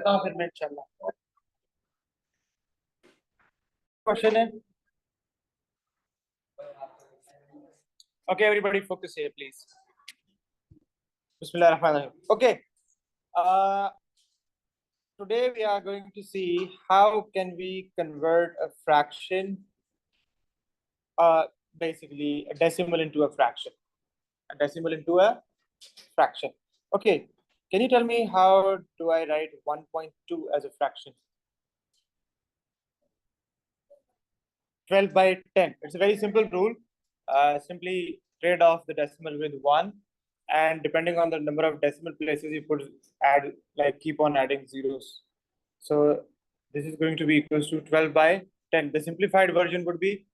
चलता हूँ फिर मैं इंशाल्लाह। क्वेश्चन है। Okay, everybody focus here, please. Bismillahirrahmanirrahim. Okay. Uh, Today we are going to see how can we convert a fraction, basically a decimal into a fraction. A decimal into a fraction. Okay. Can you tell me how do I write 1.2 as a fraction? 12 by 10. It's a very simple rule. Simply trade off the decimal with 1, and depending on the number of decimal places you put, add, like keep on adding zeros. So this is going to be equals to 12 by 10. The simplified version would be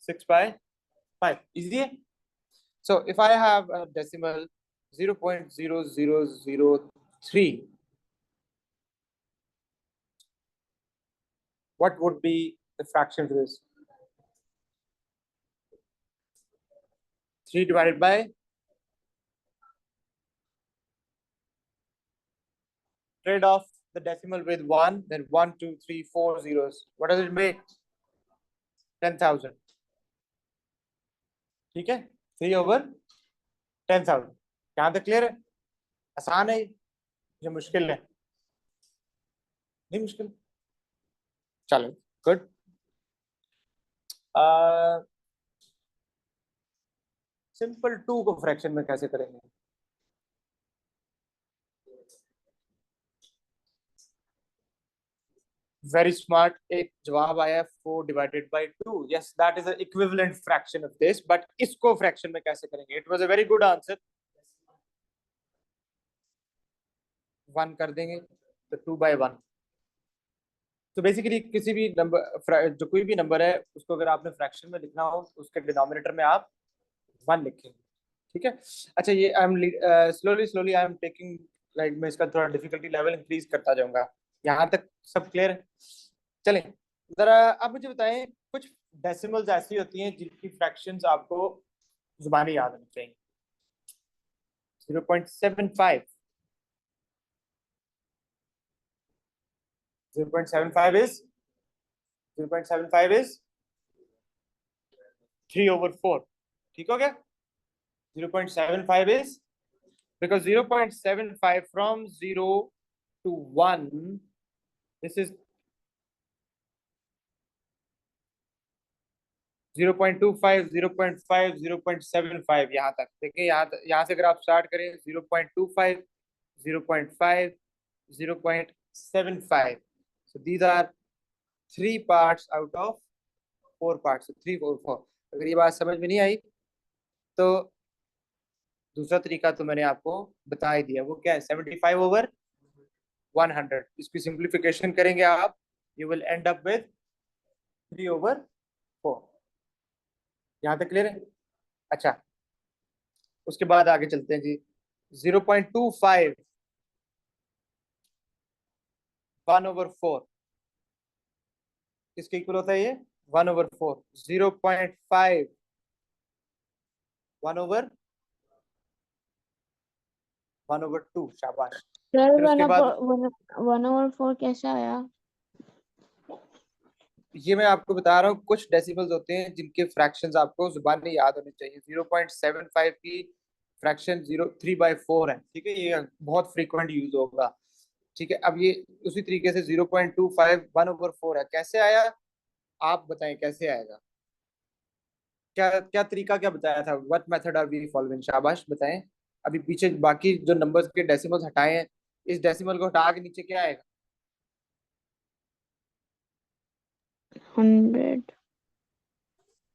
6 by 5. Easy. So if I have a decimal 0.0003, what would be the fraction to this? 3 divided by, trade off the decimal with 1, then 1, 2, 3, 4 zeros. What does it make? 10,000. ठीक है, 3 over 10,000. यहाँ तक clear है? आसान है ये मुश्किल है? नहीं मुश्किल. चलो गुड. सिंपल 2 को फ्रैक्शन में कैसे करेंगे? Very smart. एक जवाब आया 4 divided by 2. Yes, that is equivalent fraction of this. But इसको फ्रैक्शन में कैसे करेंगे? It was a very good answer. 1 कर देंगे तो 2 by 1. तो बेसिकली किसी भी नंबर, जो कोई भी नंबर है, उसको अगर आपने फ्रैक्शन में लिखना हो उसके डिनोमिनेटर में आप 1 लिखेंगे. ठीक है. अच्छा, ये I am slowly slowly I am taking, like मैं इसका थोड़ा डिफिकल्टी लेवल इंक्रीज करता जाऊंगा. यहाँ तक सब क्लियर है? चलें जरा आप मुझे बताएं, कुछ डेसिमल्स ऐसी होती हैं जिनकी फ्रैक्शंस आपको जुबानी याद होनी चाहिए. 0.75. 0.75 is 0.75 is 3 over 4. ठीक हो गया? 0.75 is, because 0.75 from 0 to 1, this is 0.25, 0.5, 0.75. यहाँ तक देखिए. यहाँ से अगर आप स्टार्ट करें 0.25, 0.5, 0.75. So these are 3 parts out of 4 parts. So 3, 4, 4. अगर ये बात समझ में नहीं आई तो दूसरा तरीका तो मैंने आपको बता ही दिया. वो क्या है? 75 over 100. इसकी सिंप्लीफिकेशन करेंगे आप, you will and up with 3 over 4. यहाँ तक क्लियर है? अच्छा, उसके बाद आगे चलते हैं जी. 0.25 1 over 4 किसके इक्वल होता है? ये 1 over 4. 0.5 1 over 2. शाबाश. फिर उसके बाद 1/4 कैसा आया? ये मैं आपको बता रहा हूँ, कुछ डेसिमल्स होते हैं जिनके फ्रैक्शंस आपको जुबान में याद होने चाहिए. 0.75 की फ्रैक्शन 3/4 है. ठीक है, ये बहुत फ्रीक्वेंट यूज होगा. ठीक है. अब ये उसी तरीके से 0.25 1 over 4 है. कैसे आया आप बताएं, कैसे आएगा? क्या क्या तरीका क्या बताया था? What method are we following? शाबाश बताएं. अभी पीछे बाकी जो नंबर्स के डेसिमल्स हटाए हैं, इस डेसिमल को हटा के नीचे क्या आएगा? 100.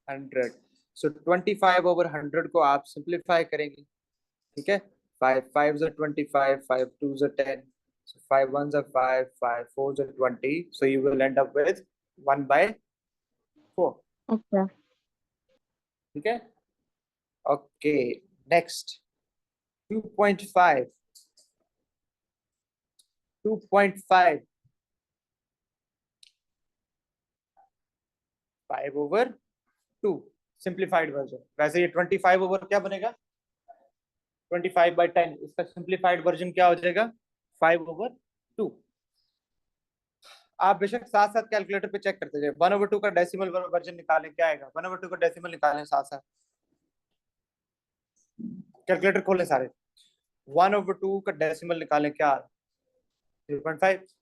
100. सो 25 over 100 को आप सिंप्लीफाई करेंगे. ठीक है. 5 5s are 25, 5 2s are 10, so 5 1s are 5, 5 4s are 20, so you will end up with 1/4. Okay. ठीक है. Okay, next 2.5. 2.5 5 over 2 simplified version. वैसे ये 25 over क्या बनेगा? 25/10, इसका सिंप्लीफाइड वर्जन क्या हो जाएगा? 5/2। आप बेशक साथ साथ कैलकुलेटर पे चेक करते जाए। 1/2 का डेसिमल वर्जन निकालें, क्या आएगा? 1/2 का डेसिमल निकालें साथ साथ, कैलकुलेटर खोलें सारे। 1/2 का डेसिमल निकालें, क्या आ रहा है? 0.5।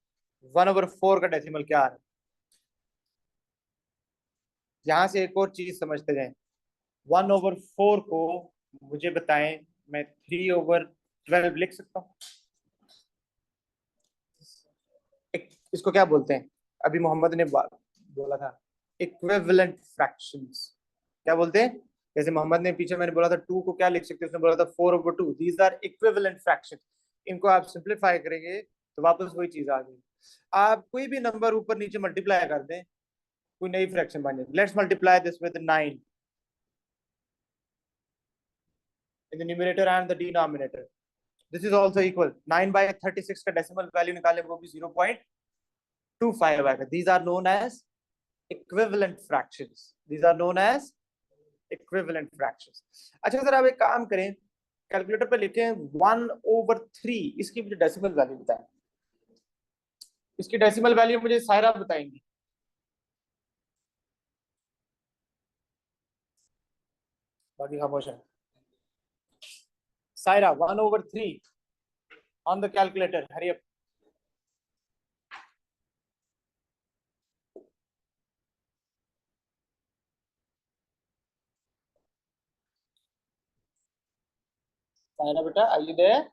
1/4 का डेसिमल क्या आ रहा है? यहां से एक और चीज समझते जाएं। 1/4 को मुझे बताएं, मैं 3/12 लिख सकता हूँ? इसको क्या बोलते हैं? अभी मोहम्मद ने बोला था इक्विवेलेंट फ्रैक्शंस। क्या बोलते हैं? जैसे मोहम्मद ने पीछे मैंने बोला था 2 को क्या लिख सकते हैं, उसने बोला था 4/2। These are equivalent fraction. इनको आप सिंप्लीफाई करेंगे तो वापस वही चीज आ गई। आप कोई भी नंबर ऊपर नीचे मल्टीप्लाई कर दें, कोई नई फ्रैक्शन बन जाए। Let's multiply this with 9 in the numerator and the denominator. This is also equal. 9/36 का डेसिमल वैल्यू निकाले, वो भी 0.25 आएगा। These are known as equivalent fractions. These are known as equivalent fractions. अच्छा सर, आप एक काम करें, कैलकुलेटर पे लिखें 1/3, इसकी मुझे डेसिमल वैल्यू बताएं। इसकी डेसिमल वैल्यू मुझे सायरा बताएंगी। बाकी खामोश है। Saira, 1/3 on the calculator. Hurry up. Saira beta, are you there?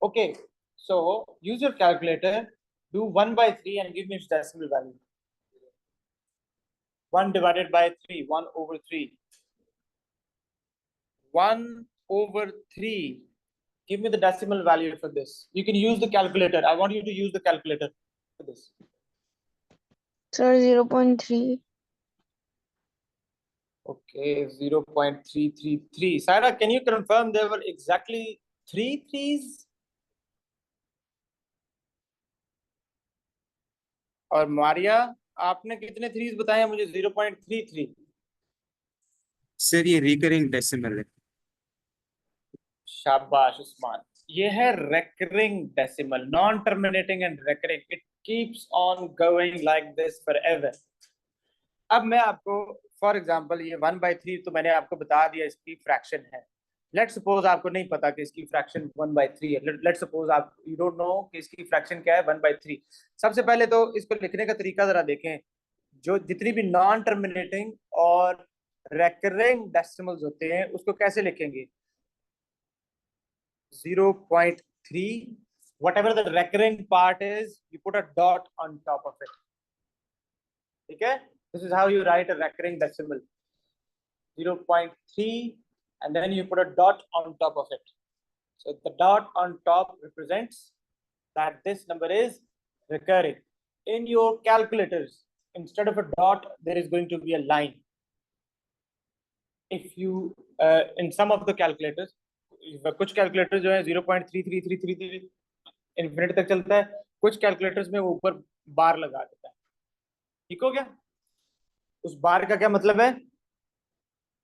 Okay, so use your calculator, do 1/3 and give me its decimal value. 1 divided by 3, 1/3. 1/3. Give me the decimal value for this. You can use the calculator. I want you to use the calculator for this. Sir, 0.3. Okay, 0.333. Saira, can you confirm there were exactly 3 threes? और मारिया, आपने कितने threes बताए मुझे? 0.33। Sir ये recurring decimal है। शाबाश उस्मान, ये है recurring decimal, non terminating and recurring. It keeps on going like this forever. अब मैं आपको फॉर एग्जांपल ये 1/3 तो मैंने आपको बता दिया इसकी फ्रैक्शन है। लेट्स सपोज आपको नहीं पता कि इसकी फ्रैक्शन 1/3 है। लेट्स सपोज आप यू डोंट नो कि इसकी फ्रैक्शन क्या है, 1/3। सबसे पहले तो इसको लिखने का तरीका जरा देखें। जो जितनी भी नॉन टर्मिनेटिंग और रेकरिंग डेसिमल्स होते हैं उसको कैसे लिखेंगे? 0.3, whatever the recurring part is, you put a dot on top of it. ठीक है? This is how you write a recurring decimal. 0.3 and then you put a dot on top of it. So the dot on top represents that this number is recurring. In your calculators, instead of a dot, there is going to be a line. If you in some of the calculators, कुछ calculator जो है 0.33333 infinity तक चलता है, कुछ calculators में वो ऊपर बार लगा देता है। ठीक हो गया? उस बार का क्या मतलब है?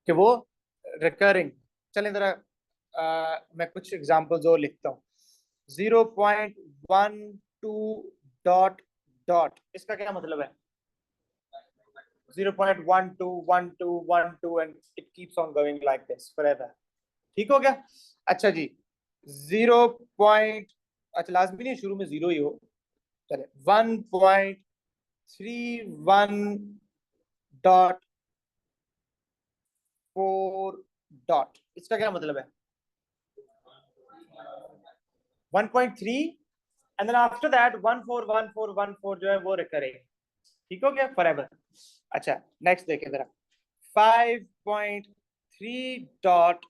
कि वो रिकरिंग। चलें जरा मैं कुछ एग्जांपल्स और लिखता हूँ। 0.12 डॉट डॉट, इसका क्या मतलब है? 0.121212 and it keeps on going like this forever. ठीक हो गया? अच्छा जी, 0. अच्छा लाजमी नहीं शुरू में 0 ही हो, चले 1.31 डॉट 4 डॉट, इसका क्या मतलब है? 1.3 and then after that 141414 जो है वो रिकरिंग। ठीक हो गया? फॉरएवर। अच्छा नेक्स्ट देखें जरा, 5.3 dot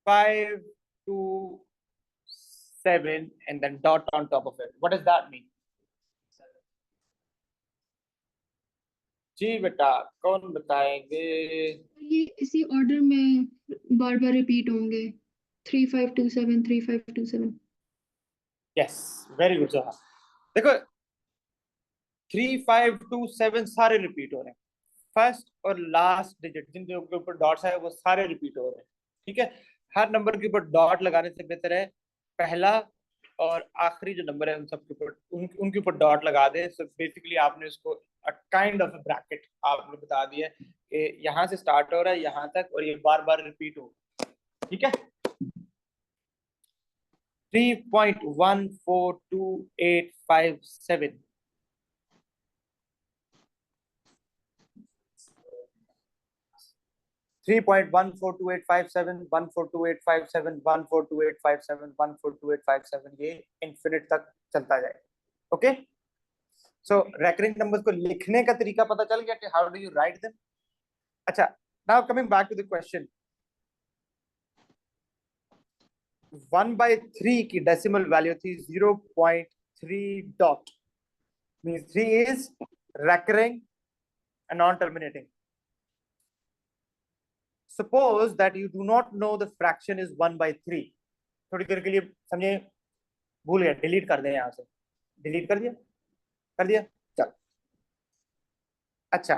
527 and then dot on top of it. What does that mean? जी बेटा, कौन बताएंगे? ये इसी ऑर्डर में बार बार रिपीट होंगे। 3527 3527। यस, वेरी गुड जोहा। देखो 3527 सारे रिपीट हो रहे हैं, फर्स्ट और लास्ट डिजिट जिनके ऊपर डॉट्स है वो सारे रिपीट हो रहे हैं, ठीक है। हर नंबर के ऊपर डॉट लगाने से बेहतर है पहला और आखिरी जो नंबर है उन सब के ऊपर उनके ऊपर डॉट लगा दे। सो बेसिकली आपने उसको काइंड ऑफ ब्रैकेट आपने बता दिया कि यहाँ से स्टार्ट हो रहा है यहाँ तक और ये बार बार रिपीट हो, ठीक है। 3.142857 3.142857 142857 142857 142857 ये इन्फिनिट तक चलता जाए, ओके। सो रेकरिंग नंबर्स को लिखने का तरीका पता चल गया कि how do you write them. अच्छा, now coming back to the question, 1/3 की डेसिमल वैल्यू थी 0.3 dot, means 3 is recurring and non-terminating. Suppose that you do not know the fraction is 1/3. थोड़ी देर के लिए समझे, भूल गया, डिलीट कर दें, यहां से डिलीट कर दिया, चल। अच्छा,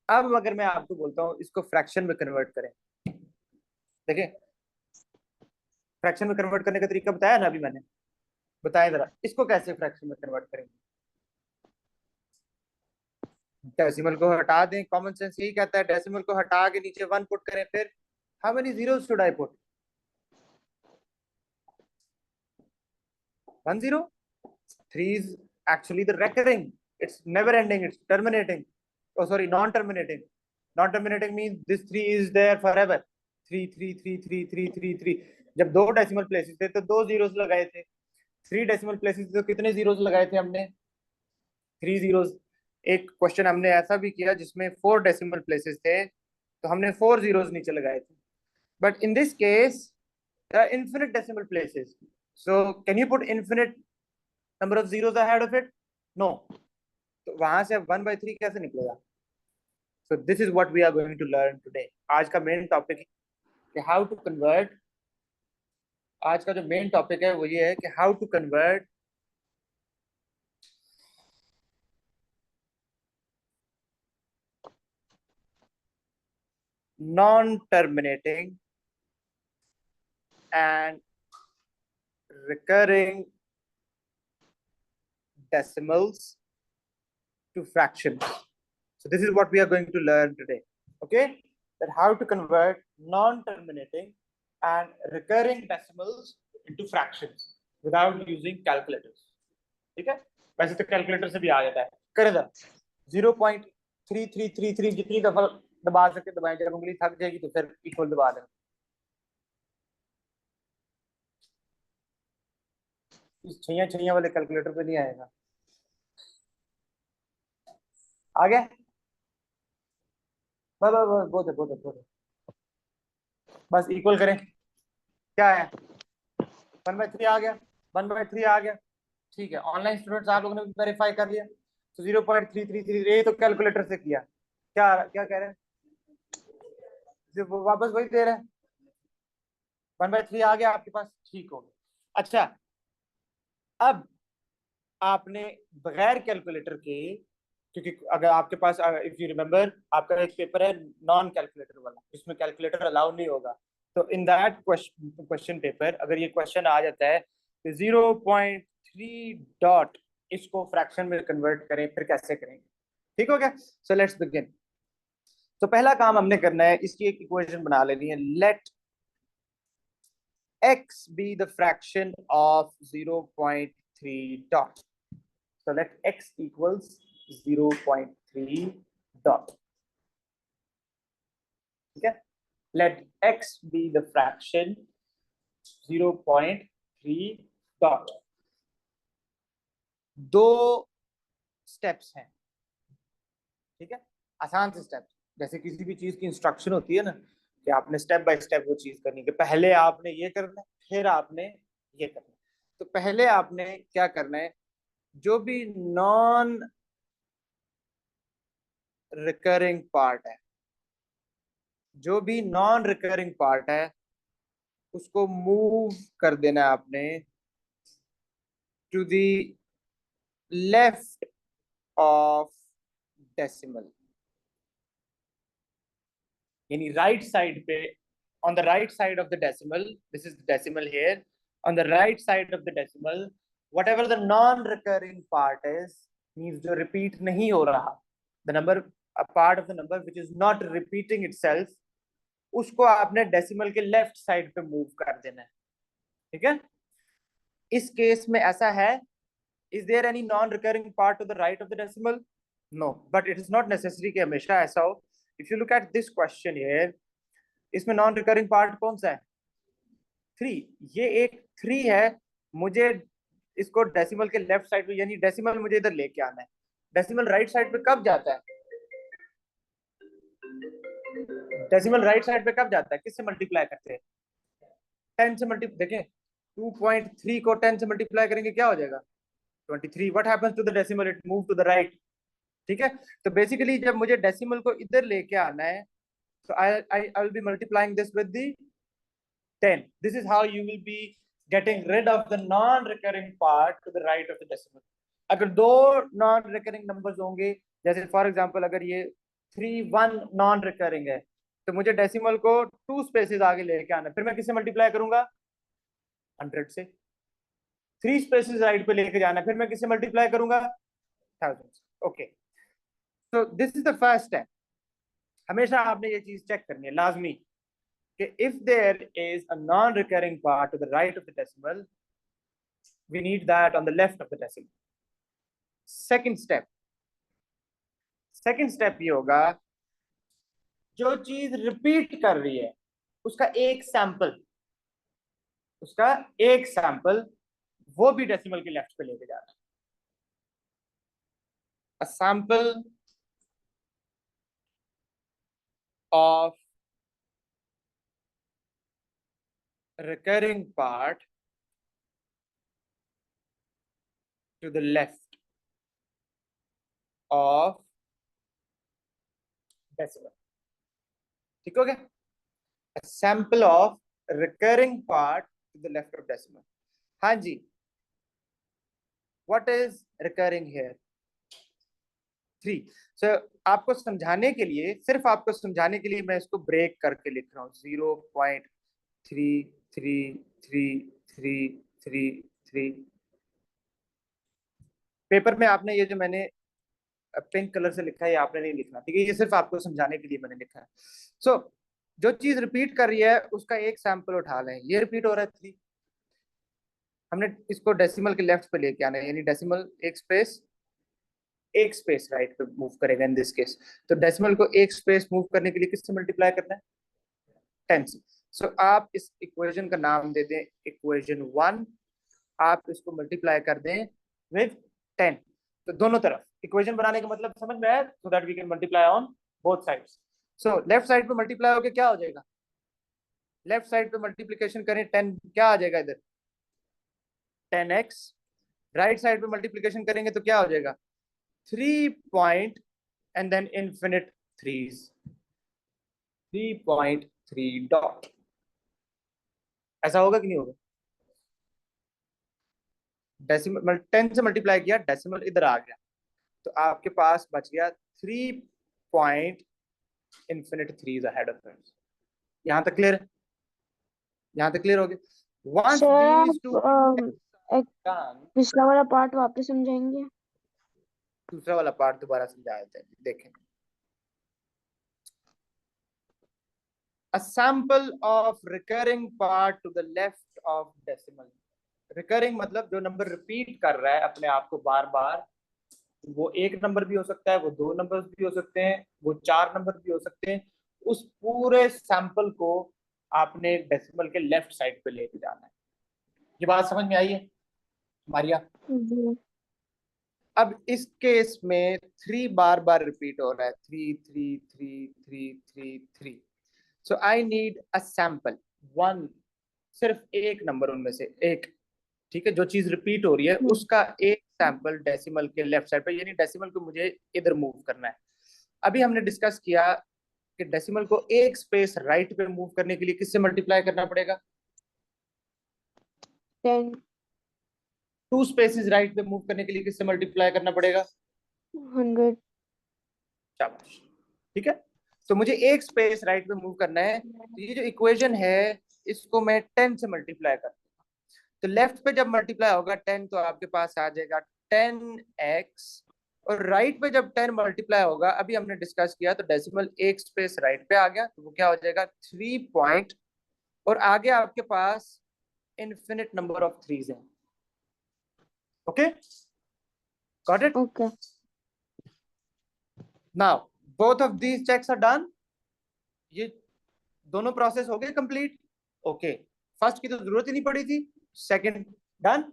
अब अगर मैं आपको बोलता हूं इसको फ्रैक्शन में कन्वर्ट करें, देखिए फ्रैक्शन में कन्वर्ट करने का तरीका बताया ना अभी मैंने, बताया जरा इसको कैसे फ्रैक्शन में कन्वर्ट करेंगे। डेसिमल को हटा दें, कॉमन सेंस यही कहता है डेसिमल को हटा के नीचे 1 पुट करें, फिर how many zeros should I put? 1 0. 3 is actually the recurring, it's never ending, it's terminating. Oh sorry, non-terminating. Non-terminating means this 3 is there forever. 3 3 3 3 3 3 3. जब दो डेसिमल प्लेसेस थे तो 2 जीरोस लगाए थे, 3 डेसिमल प्लेसेस तो कितने जीरोस लगाए थे हमने? 3 जीरोस। एक क्वेश्चन हमने ऐसा भी किया जिसमें 4 डेसिमल प्लेसेस थे तो हमने 4 जीरोस नीचे लगाए थे, but in this case there are infinite decimal places, so can you put infinite number of zeros ahead of it? No. तो वहां से 1/3 कैसे निकलेगा? So this is what we are going to learn today. आज का main topic है कि how to convert, आज का जो मेन टॉपिक है वो ये है कि how to convert non-terminating and recurring decimals to fractions. So this is what we are going to learn today, okay? That how to convert non-terminating and recurring decimals into fractions without using calculators. ठीक है? वैसे तो calculator से भी आ जाता है, कर दो 0.3333 जितनी दफा दबा सके दबाएं, जब उंगली थक जाएगी तो फिर इक्वल दबा दें। इस छैया छैया वाले कैलकुलेटर पे नहीं आएगा। आ गया? बस बहुत है। बस इक्वल करें, क्या है 1/3 आ गया, 1/3 आ गया, ठीक है। ऑनलाइन स्टूडेंट्स आप लोगों ने वेरीफाई कर लिया, तो 0.333 ये तो कैलकुलेटर से किया, क्या क्या कह रहे हैं, वापस वही दे रहे हैं, 1/3 आ गया आपके पास, ठीक हो गया। अच्छा, अब आपने बगैर कैलकुलेटर के, क्योंकि अगर आपके पास इफ यू रिमेम्बर आपका एक पेपर है नॉन कैलकुलेटर वाला, इसमें कैलकुलेटर अलाउ नहीं होगा, तो इन दैट क्वेश्चन पेपर अगर ये क्वेश्चन आ जाता है तो 0.3 डॉट इसको फ्रैक्शन में कन्वर्ट करें, फिर कैसे करेंगे, ठीक हो गया। So let's begin. तो पहला काम हमने करना है, इसकी एक इक्वेशन बना लेनी है, late x be the fraction of 0.3 dot. So let x equals 0.3 dot. Okay, let x be the fraction 0.3 dot. दो स्टेप्स हैं, ठीक है, आसान से स्टेप्स, जैसे किसी भी चीज की इंस्ट्रक्शन होती है ना कि आपने स्टेप बाय स्टेप वो चीज करनी है, पहले आपने ये करना है फिर आपने ये करना है। तो पहले आपने क्या करना है, जो भी नॉन रिकरिंग पार्ट है, जो भी नॉन रिकरिंग पार्ट है उसको मूव कर देना है आपने to the left of decimal. यानी राइट साइड पे, on the right side of the decimal, this is the decimal here, on the right side of the decimal, whatever the non-recurring part is, means जो repeat नहीं हो रहा, the number, a part of the number which is not repeating itself, उसको आपने decimal के left side पे move कर देना है, ठीक है? इस केस में ऐसा है, is there any non-recurring part to the right of the decimal? No, but it is not necessary कि हमेशा ऐसा हो. If you look at this question here, इसमें नॉन रिकरिंग पार्ट कौन सा है? 3. ये एक 3 है, मुझे इसको डेसिमल के लेफ्ट साइड पे, यानी डेसिमल मुझे इधर लेके आना है. डेसिमल राइट साइड पे कब जाता है? डेसिमल राइट साइड पे कब जाता है? किससे मल्टीप्लाई करते हैं? 10 से मल्टीप्लाई. देखें 2.3 को 10 से मल्टीप्लाई करेंगे क्या हो जाएगा? 23. What happens to the decimal? It move to the right. ठीक है, तो बेसिकली जब मुझे डेसिमल को इधर लेके आना है, so I will be multiplying this with the 10. This is how you will be getting rid of the non-recurring part to the right of the decimal. अगर दो non-recurring numbers होंगे, जैसे फॉर एग्जांपल अगर ये 3 1 non-recurring है, तो मुझे decimal को 2 स्पेसेस आगे लेके आना है, फिर मैं किससे मल्टीप्लाई करूंगा? 100 से. 3 स्पेसेस राइट पे लेके जाना है, फिर मैं किससे मल्टीप्लाई करूंगा? 1000. Okay, so this is the first step. हमेशा आपने ये चीज चेक करनी है लाजमी कि if there is a non-recurring part to the right of the decimal, we need that on the left of the decimal. Second step ये होगा, जो चीज रिपीट कर रही है उसका एक सैंपल वो भी डेसिमल के लेफ्ट पे लेके जाना है. A sample of recurring part to the left of decimal. ठीक हो गया? A sample of recurring part to the left of decimal. हाँ जी, what is recurring here? 3. So आपको समझाने के लिए, सिर्फ आपको समझाने के लिए मैं इसको ब्रेक करके लिख रहा हूँ. 0.333333. पेपर में आपने ये जो मैंने पिंक कलर से लिखा है ये आपने नहीं लिखना, ठीक है? ये सिर्फ आपको समझाने के लिए मैंने लिखा है. सो जो चीज रिपीट कर रही है उसका एक सैंपल उठा लें. ये रिपीट हो रहा है 3, हमने इसको डेसिमल के लेफ्ट पे लेके आना है, यानी डेसिमल एक स्पेस राइट पे मूव करेगा इन दिस केस. तो डेसिमल को एक स्पेस मूव करने के लिए किससे मल्टीप्लाई करना है? 10 से. सो आप इस इक्वेशन का नाम दे दें इक्वेशन 1. आप इसको मल्टीप्लाई कर दें विद 10. तो दोनों तरफ इक्वेशन बनाने का मतलब समझ में आया? So that we can multiply on both sides. So left side पे मल्टीप्लाई होके क्या हो जाएगा? लेफ्ट साइड पे मल्टीप्लिकेशन करें 10, क्या आ जाएगा इधर? 10x. राइट साइड पे मल्टीप्लिकेशन करेंगे तो क्या हो जाएगा? 3 point and then infinite 3's. 3.3 dot. ऐसा होगा कि नहीं होगा? डेसिमल 10 से मल्टीप्लाई किया, डेसिमल इधर आ गया, तो आपके पास बच गया 3 point infinite 3's ahead of it. यहाँ तक क्लियर है? यहाँ तक क्लियर हो गया? Once सर these two एक done, पिछला वाला पार्ट वापस समझाएंगे? दूसरा वाला पार्ट दोबारा समझा देते हैं. देखें, a sample of recurring part to the left of decimal. Recurring मतलब जो नंबर रिपीट कर रहा है अपने आप को बार बार, वो एक नंबर भी हो सकता है, वो 2 नंबर्स भी हो सकते हैं, वो 4 नंबर भी हो सकते हैं. उस पूरे सैंपल को आपने डेसिमल के लेफ्ट साइड पे लेके जाना है. ये बात समझ में आई है मारिया? जी. अब इस केस में 3 बार बार रिपीट हो रहा है. 3 3 3 3 3 3. सो आई नीड अ सैंपल 1, सिर्फ एक नंबर उनमें से एक, ठीक है? जो चीज रिपीट हो रही है उसका एक सैंपल डेसिमल के लेफ्ट साइड पे, यानी डेसिमल को मुझे इधर मूव करना है. अभी हमने डिस्कस किया कि डेसिमल को एक स्पेस राइट पे मूव करने के लिए किससे मल्टीप्लाई करना पड़ेगा? 10. 2 स्पेसेस राइट पे मूव करने के लिए किससे मल्टीप्लाई करना पड़ेगा? 100. शाबाश, ठीक है? तो मुझे एक स्पेस राइट पे मूव करना है, तो ये जो इक्वेशन है इसको मैं 10 से मल्टीप्लाई कर, तो लेफ्ट पे जब मल्टीप्लाई होगा 10 तो आपके पास आ जाएगा 10x, और राइट पे जब 10 मल्टीप्लाई होगा, अभी हमने डिस्कस किया तो डेसिमल एक स्पेस राइट पे आ गया, तो वो क्या हो जाएगा 3 पॉइंट, और आगे आपके पास इनफिनिट नंबर ऑफ थ्रीज हैं। Okay, got it? Okay. Now both of these checks are done, ये दोनों प्रोसेस हो गए कंप्लीट। ओके, फर्स्ट की तो जरूरत ही नहीं पड़ी थी, सेकंड डन।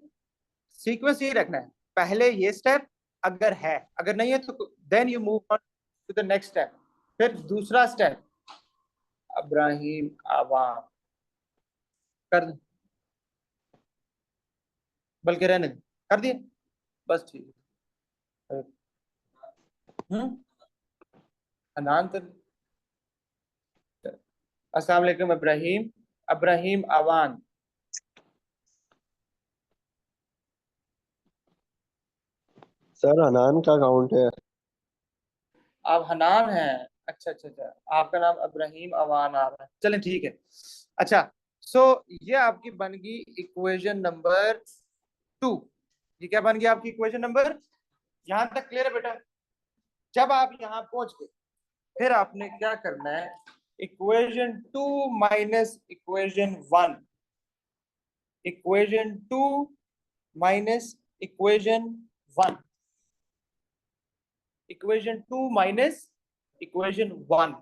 सीक्वेंस ये रखना है, पहले ये स्टेप अगर है, अगर नहीं है तो then you move on to the next step. फिर दूसरा स्टेप, इब्राहिम आवाम कर दे, बल्कि रहने दे, कर दिए बस, ठीक है। अनान तो अस्सलाम वालेकुम इब्राहिम, इब्राहिम अवान। सर हनान का काउंट है। आप हनान हैं? अच्छा अच्छा अच्छा, आपका नाम इब्राहिम अवान आ रहा है, चलें ठीक है। अच्छा, सो ये आपकी बन गई इक्वेशन नंबर 2। ये क्या बन गया आपकी इक्वेशन नंबर, यहां तक क्लियर है बेटा? जब आप यहां पहुंच गए, फिर आपने क्या करना है, equation 2 minus equation 1, equation 2 minus equation 1, equation 2 minus equation 1।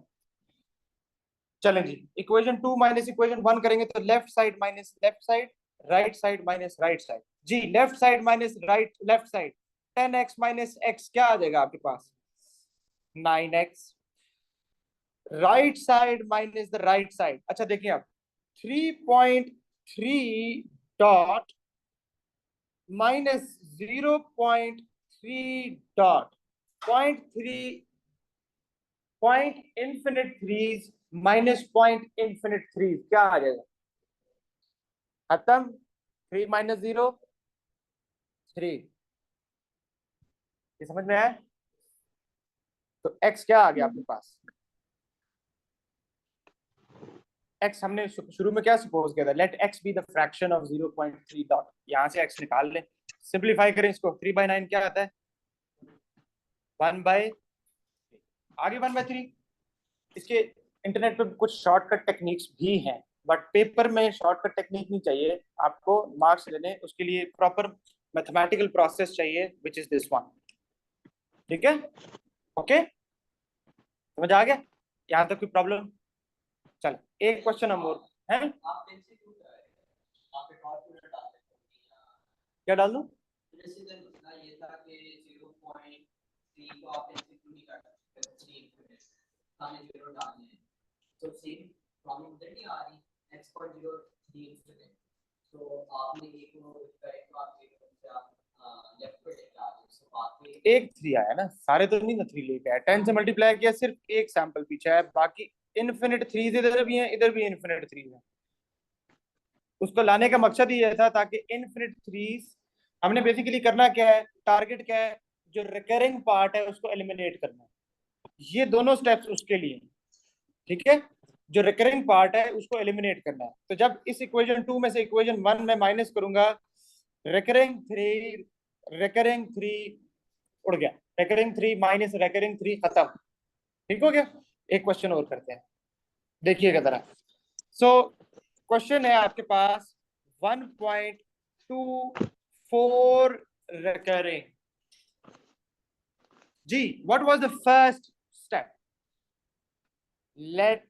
चलें जी, इक्वेशन 2 माइनस इक्वेशन 1 करेंगे तो left side minus left side, right side minus right side. जी, left side minus right left side, 10x minus x क्या आ जाएगा आपके पास, 9x। Right side minus the right side, अच्छा देखिए आप, 3.3 dot minus 0.3 dot, 0.3 point infinite threes minus point infinite threes क्या आ जाएगा, खत्म। 3 माइनस 0 3, ये समझ में आया? तो x क्या आ गया आपके पास, x हमने शुरू में क्या सपोज किया था, let x be the fraction of 0.3 dot, यहां से x निकाल लें, सिंपलीफाई करें इसको, 3/9 क्या आता है, 1/, आगे 1/3। इसके इंटरनेट पे कुछ शॉर्टकट टेक्निक्स भी हैं, बट पेपर में शॉर्टकट टेक्निक नहीं चाहिए आपको, मार्क्स लेने उसके लिए प्रॉपर मैथमेटिकल प्रोसेस चाहिए, विच इज दिस वन। ठीक है, ओके, समझ आ गया? यहाँ तक कोई प्रॉब्लम? चल एक क्वेश्चन हम और हैं, क्या डाल दूं? तो सेम प्रॉब्लम उधर नहीं आ रही, x.0 डी इंफिनिट, तो आपने एक को करेक्ट बात की, तो आप लेफ्ट पे लेके आ गए, सो आपके एक 3 आया ना, सारे तो नहीं ना 3 लेके आया, 10 से मल्टीप्लाई किया, सिर्फ एक सैंपल पीछे है, बाकी इनफिनिट 3 इधर भी हैं, इधर भी इनफिनिट 3 है। उसको लाने का मकसद ये था ताकि इनफिनिट 3, हमने बेसिकली करना क्या है, टारगेट क्या है, जो रिकरिंग पार्ट है उसको एलिमिनेट करना है, ये दोनों स्टेप्स उसके लिए, ठीक है, जो रिकरिंग पार्ट है उसको एलिमिनेट करना है। तो जब इस इक्वेशन 2 में से इक्वेशन 1 में माइनस करूंगा, रिकरिंग 3 उड़ गया, रिकरिंग 3 माइनस रिकरिंग 3 खत्म, ठीक हो गया। एक क्वेश्चन और करते हैं, देखिएगा जरा। सो क्वेश्चन है आपके पास 1.24 रिकरिंग। जी, what was the first step, let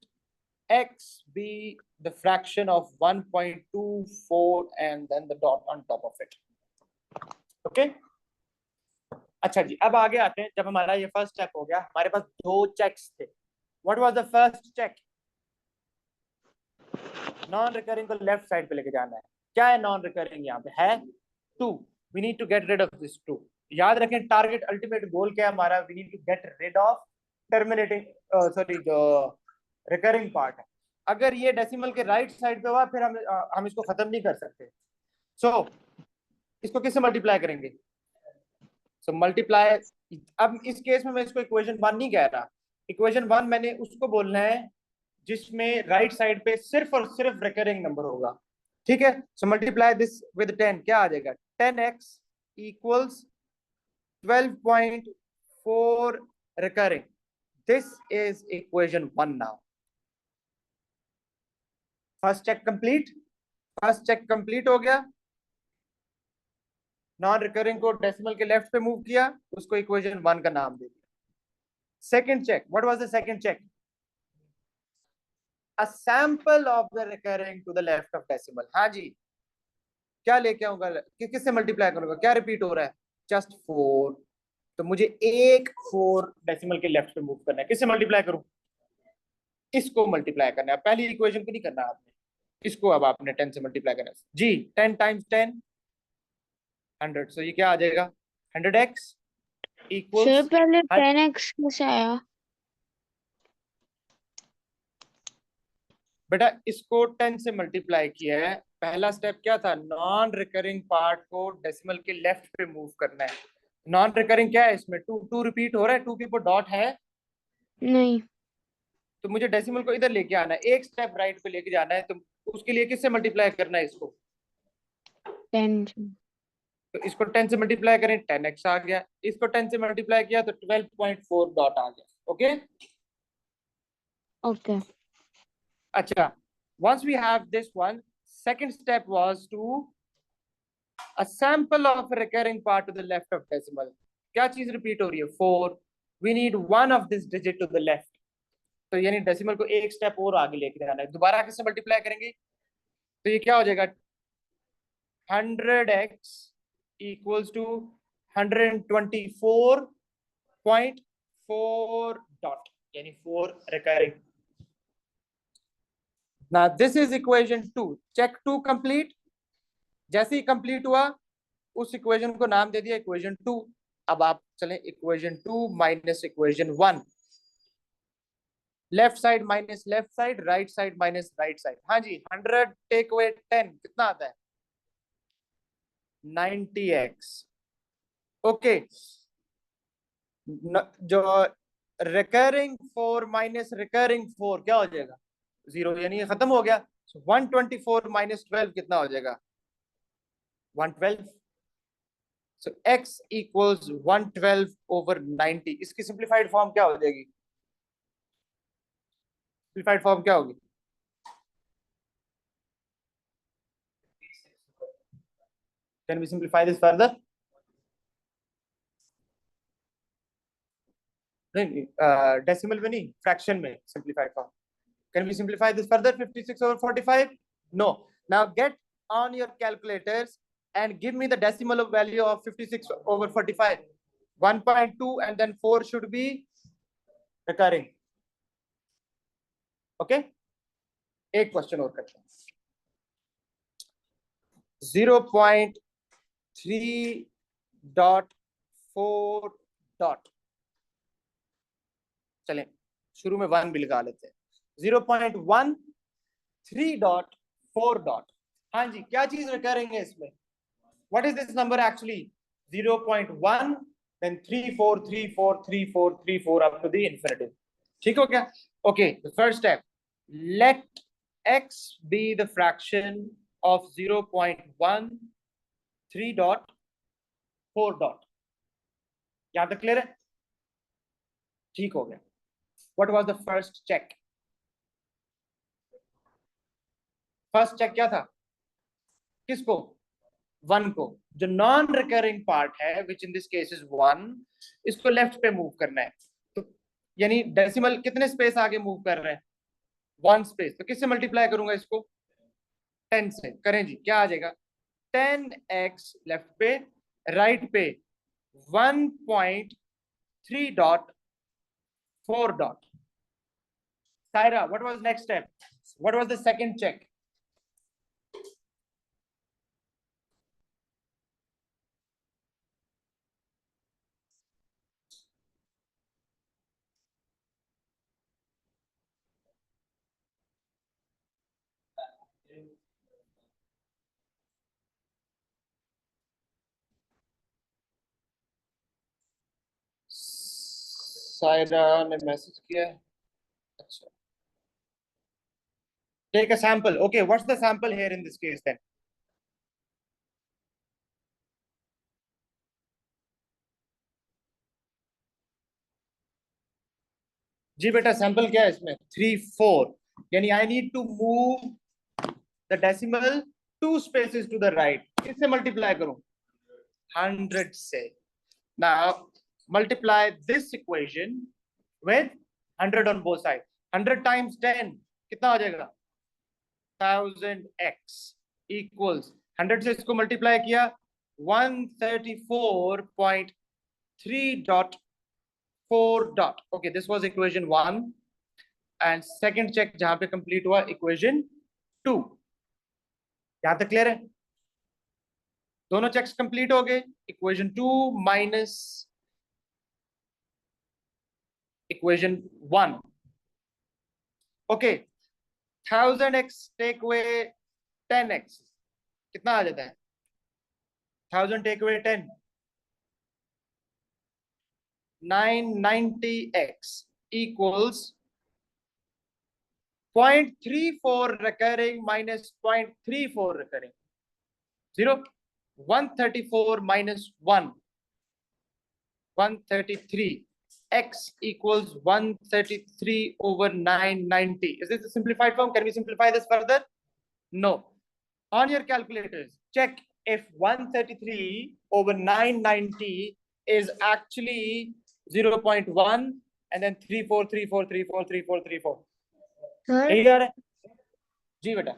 x be the fraction of 1.24 and then the dot on top of it. Okay? अच्छा जी, अब आगे आते हैं, जब हमारा ये फर्स्ट स्टेप हो गया, हमारे पास दो चेक्स थे। What was the first check, non recurring को लेफ्ट साइड पे लेके जाना है। क्या है नॉन रिकरिंग, यहाँ पे है 2, we need to get rid of this 2। याद रखें, टारगेट अल्टीमेट गोल क्या है हमारा, we need to get rid of terminating sorry जो रिकरिंग पार्ट है। अगर ये डेसिमल के राइट साइड पे हुआ, फिर हम इसको खत्म नहीं कर सकते। सो इसको किससे मल्टीप्लाई करेंगे, सो मल्टीप्लाई। अब इस केस में मैं इसको इक्वेशन 1 नहीं कह रहा, इक्वेशन 1 मैंने उसको बोलना है जिसमें राइट साइड पे सिर्फ और सिर्फ रिकरिंग नंबर होगा, ठीक है। सो मल्टीप्लाई दिस विद 10, क्या आ जाएगा? 10x equals 12.4 recurring. This is equation 1 now. First check complete. First check complete हो गया, नॉन रिकरिंग को डेसिमल के लेफ्ट पे मूव किया, उसको इक्वेशन 1 का नाम दे दिया। Second check, what was the second check? A sample of the recurring to the left of decimal. हाँ जी, क्या लेके आऊंगा, किससे मल्टीप्लाई करूंगा, क्या रिपीट हो रहा है? जस्ट 4। तो मुझे एक 4 डेसिमल के लेफ्ट पे मूव करना है, किससे मल्टीप्लाई करूं? इसको मल्टीप्लाई करना है, पहली इक्वेशन को नहीं करना आपने, इसको अब आपने 10 से मल्टीप्लाई करना है जी। 10 टाइम्स 10 100, सो ये क्या आ जाएगा? 100x सर इक्वल्स, पहले 10x कैसे आया? बेटा इसको 10 से मल्टीप्लाई किया है, पहला स्टेप क्या था? नॉन रिकरिंग पार्ट को डेसिमल के लेफ्ट पे मूव करना है। नॉन रिकरिंग क्या है इसमें? 2 रिपीट हो रहा है, 2 के ऊपर डॉट है, नहीं। तो मुझे डेसिमल को इधर लेके आना है, एक स्टेप राइट पे लेके जाना है, तो उसके लिए किससे मल्टीप्लाई करना है इसको? 10 तो इसको 10 से मल्टीप्लाई करें, 10x आ गया, इसको 10 से मल्टीप्लाई किया तो 12.4 डॉट आ गया। Okay okay. अच्छा, once we have this one, second step was to a sample of a recurring part to the left of decimal. क्या चीज रिपीट हो रही है? 4। we need one of this digit to the left, तो यानी decimal को एक step और आगे लेके जाना है। दोबारा किससे मल्टीप्लाई करेंगे? तो ये क्या हो जाएगा? 100x equals to 124.4 dot, यानी 4 recurring. Now this is equation 2. Check 2 complete. जैसे ही कंप्लीट हुआ उस इक्वेशन को नाम दे दिया इक्वेशन 2। अब आप चलें equation 2 minus equation 1, left side minus left side, right side minus right side. हाँ जी, 100 टेक अवे 10 कितना आता है? 90x। ओके, जो रिकरिंग 4 माइनस रिकरिंग 4 क्या हो जाएगा? 0, यानी ये खत्म हो गया। 124 माइनस 12 कितना हो जाएगा? 112। सो x इक्वल्स 112 ओवर 90। इसकी सिंप्लीफाइड फॉर्म क्या हो जाएगी? सिंप्लीफाइड फॉर्म क्या होगी? Can we simplify this further? नहीं, डेसिमल में नहीं, फ्रैक्शन में simplified form. Can we simplify this further? 56 over 45? No. Now get on your calculators and give me the decimal value of 56 over 45. 1.2 and then 4 should be recurring. Okay? एक question और करते हैं। 0.3.4 dot, चलें शुरू में 1 भी लगा लेते हैं। 0.13.4 डॉट, हाँ जी, क्या चीज रिकरिंग है इसमें? What is this number actually? 0.1 then 34343434 up to the infinity. ठीक हो गया? Okay, the first step, let x be the fraction of 0.13.4 dot. यहां तक क्लियर है? ठीक हो गया। What was the first check? First check क्या था? किसको? 1 को, जो नॉन रिकरिंग पार्ट है विच इन दिस केस इज 1, इसको लेफ्ट पे मूव करना है। तो यानी डेसिमल कितने स्पेस आगे मूव कर रहे हैं? 1 स्पेस। तो किससे मल्टीप्लाई करूंगा इसको? 10 से। करें जी, क्या आ जाएगा? 10x लेफ्ट पे, राइट पे 1.3 dot 4 dot. Saira, what was next step? What was the second check? Saira ने मैसेज किया है। अच्छा, take a sample. Okay, what's the sample here in this case then? जी बेटा सैंपल क्या है इसमें? 3 4, यानी I need to move the decimal 2 spaces to the right. किससे मल्टीप्लाई करूं? 100 से. Now multiply this equation with 100 on both sides. 100 times 10 कितना हो जाएगा? 1000x equals 100 से इसको मल्टीप्लाई किया 134.3.4 dot. Okay, this was equation 1 and second check जहां पे कंप्लीट हुआ equation 2. यहां तक क्लियर है? दोनों चेक्स कंप्लीट हो गए. equation 2 minus equation 1. Okay, 1000x take away 10x कितना आ जाता है? 1000 take away 10, 990x equals 0.34 recurring minus 0.34 recurring. 0. 134 minus 1, 133. X equals 133 over 990. Is this a simplified form? Can we simplify this further? No. On your calculators, check if 133 over 990 is actually 0.1 and then 3434343434. Sir यही आ रहा है? जी बेटा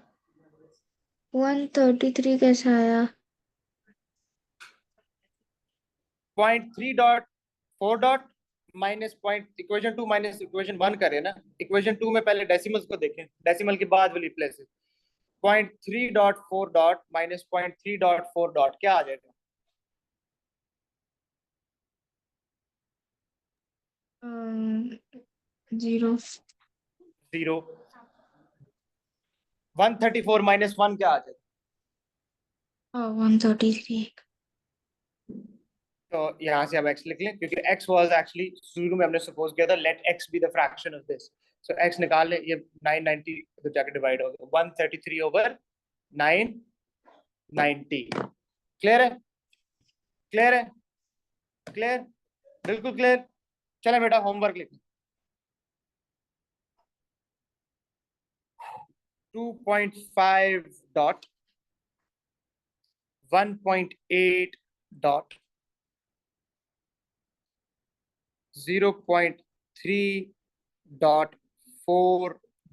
133 कैसे आया? 0.3 dot 4 dot minus point equation 2 minus equation 1 करें ना. Equation 2 में पहले डेसिमल्स को देखें, डेसिमल के बाद वाली places. 0.3 dot 4 dot minus 0.3 dot 4 dot क्या आ जाएगा? 0. 0. 134 माइनस 1 क्या आ जाएगा? 133. तो यहाँ से अब x लिख लें क्योंकि x was actually शुरू में हमने सपोज किया था let x be the fraction of this. So x निकाल लें, ये 990 तो जाके डिवाइड हो गया 133 over 990. क्लियर है? क्लियर है? क्लियर? बिल्कुल क्लियर. चले बेटा होमवर्क लिख. 2.5 dot 1.8 dot 0.3 dot 4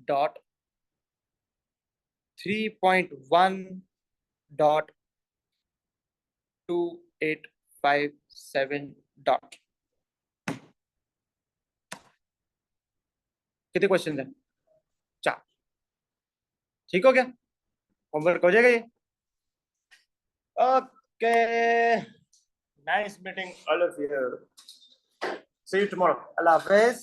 dot 3.1 dot 2857 dot. कितने क्वेश्चन हैं? 4. ठीक हो गया? होमवर्क हो जाएगा ये. Okay, nice meeting all of you. See you tomorrow. Allah Hafiz.